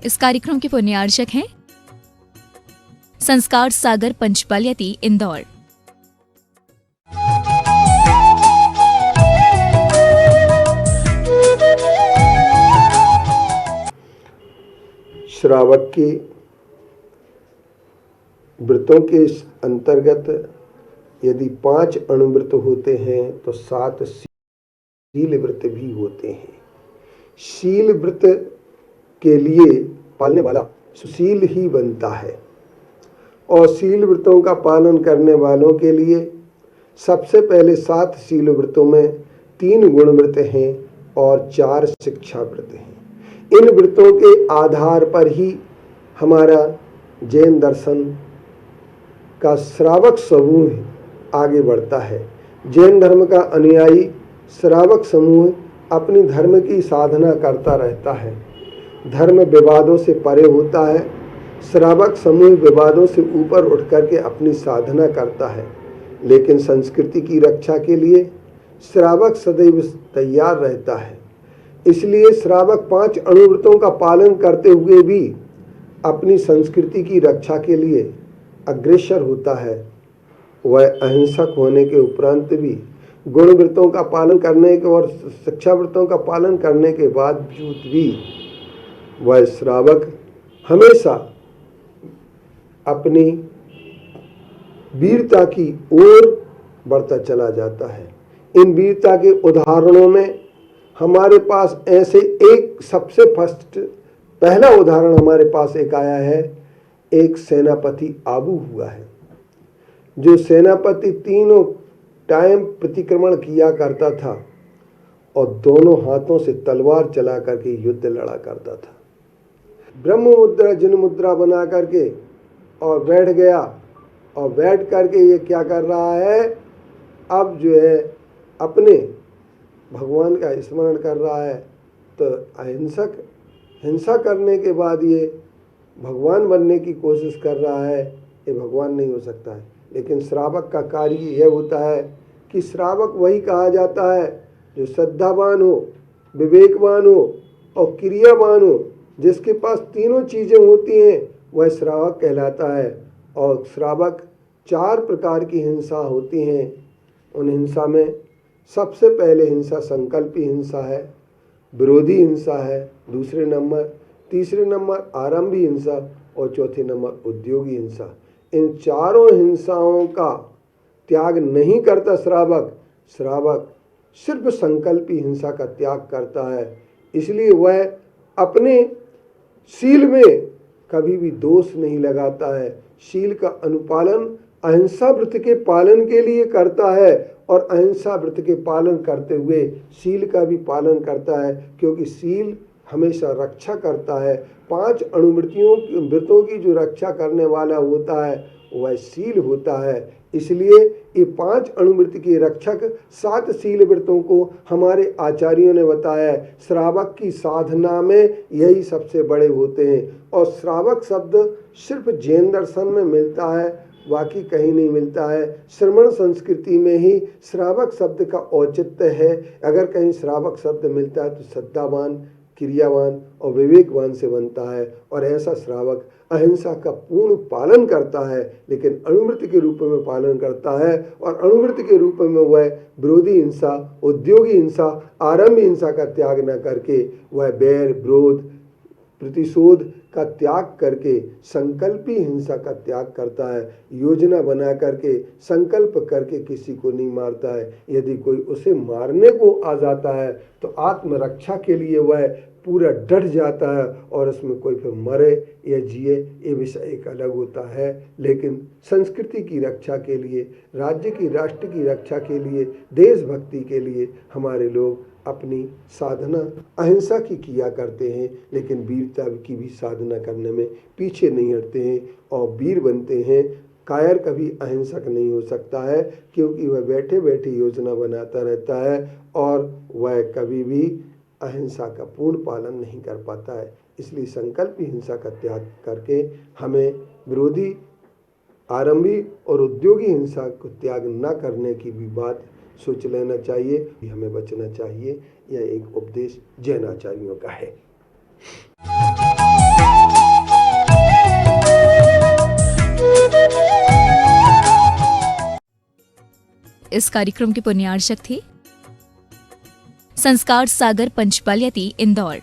इस कार्यक्रम के पुण्यार्चक हैं संस्कार सागर पंचपलियती इंदौर। श्रावक के व्रतों के अंतर्गत यदि 5 अणुव्रत होते हैं तो 7 शील व्रत भी होते हैं। शील व्रत के लिए पालने वाला सुशील ही बनता है और शील व्रतों का पालन करने वालों के लिए सबसे पहले 7 शील व्रतों में 3 गुण व्रत हैं और 4 शिक्षा व्रत हैं। इन व्रतों के आधार पर ही हमारा जैन दर्शन का श्रावक समूह आगे बढ़ता है। जैन धर्म का अनुयायी श्रावक समूह अपनी धर्म की साधना करता रहता है, धर्म विवादों से परे होता है। श्रावक समूह विवादों से ऊपर उठ करके अपनी साधना करता है, लेकिन संस्कृति की रक्षा के लिए श्रावक सदैव तैयार रहता है। इसलिए श्रावक 5 अणुव्रतों का पालन करते हुए भी अपनी संस्कृति की रक्षा के लिए अग्रसर होता है। वह अहिंसक होने के उपरांत भी गुण व्रतों का पालन करने के और शिक्षा व्रतों का पालन करने के बावजूद भी वह श्रावक हमेशा अपनी वीरता की ओर बढ़ता चला जाता है। इन वीरता के उदाहरणों में हमारे पास ऐसे एक सबसे पहला उदाहरण हमारे पास एक आया है। एक सेनापति आबू हुआ है, जो सेनापति तीनों टाइम प्रतिक्रमण किया करता था और दोनों हाथों से तलवार चला करके युद्ध लड़ा करता था। ब्रह्म मुद्रा जिन मुद्रा बना करके और बैठ गया और बैठ करके ये क्या कर रहा है, अब जो है अपने भगवान का स्मरण कर रहा है। तो अहिंसक हिंसा करने के बाद ये भगवान बनने की कोशिश कर रहा है, ये भगवान नहीं हो सकता है। लेकिन श्रावक का कार्य यह होता है कि श्रावक वही कहा जाता है जो श्रद्धावान हो, विवेकवान हो और क्रियावान हो। जिसके पास तीनों चीज़ें होती हैं वह श्रावक कहलाता है। और श्रावक 4 प्रकार की हिंसा होती हैं। उन हिंसा में सबसे पहले हिंसा संकल्पी हिंसा है, विरोधी हिंसा है, दूसरे नंबर, तीसरे नंबर आरंभी हिंसा और चौथे नंबर उद्योगी हिंसा। इन चारों हिंसाओं का त्याग नहीं करता श्रावक। श्रावक सिर्फ संकल्पी हिंसा का त्याग करता है। इसलिए वह अपने शील में कभी भी दोष नहीं लगाता है। शील का अनुपालन अहिंसा व्रत के पालन के लिए करता है और अहिंसा व्रत के पालन करते हुए शील का भी पालन करता है, क्योंकि शील हमेशा रक्षा करता है। 5 व्रतों की जो रक्षा करने वाला होता है वह शील होता है। इसलिए ये 5 अणुव्रत के रक्षक 7 शील व्रतों को हमारे आचार्यों ने बताया है। श्रावक की साधना में यही सबसे बड़े होते हैं और श्रावक शब्द सिर्फ जैन दर्शन में मिलता है, बाकी कहीं नहीं मिलता है। श्रमण संस्कृति में ही श्रावक शब्द का औचित्य है। अगर कहीं श्रावक शब्द मिलता है तो श्रद्धावान, क्रियावान और विवेकवान से बनता है। और ऐसा श्रावक अहिंसा का पूर्ण पालन करता है, लेकिन अणुव्रत के रूप में पालन करता है। और अणुव्रत के रूप में वह विरोधी हिंसा, उद्योगी हिंसा, आरंभी हिंसा का त्याग न करके वह बैर, विरोध, प्रतिशोध का त्याग करके संकल्पी हिंसा का त्याग करता है। योजना बना करके संकल्प करके किसी को नहीं मारता है। यदि कोई उसे मारने को आ जाता है तो आत्मरक्षा के लिए वह पूरा डट जाता है और उसमें कोई फिर मरे या जिए ये विषय एक अलग होता है। लेकिन संस्कृति की रक्षा के लिए, राज्य की, राष्ट्र की रक्षा के लिए, देशभक्ति के लिए हमारे लोग अपनी साधना अहिंसा की किया करते हैं, लेकिन वीरता की भी साधना करने में पीछे नहीं हटते हैं और वीर बनते हैं। कायर कभी अहिंसक नहीं हो सकता है, क्योंकि वह बैठे बैठे योजना बनाता रहता है और वह कभी भी अहिंसा का पूर्ण पालन नहीं कर पाता है। इसलिए संकल्प हिंसा का त्याग करके हमें विरोधी, आरंभी और उद्योगी हिंसा को त्याग न करने की भी बात सोच लेना चाहिए, हमें बचना चाहिए। यह एक उपदेश जैन आचार्यों का है। इस कार्यक्रम के पुण्यार्चक थे संस्कार सागर पंचपालियाती इंदौर।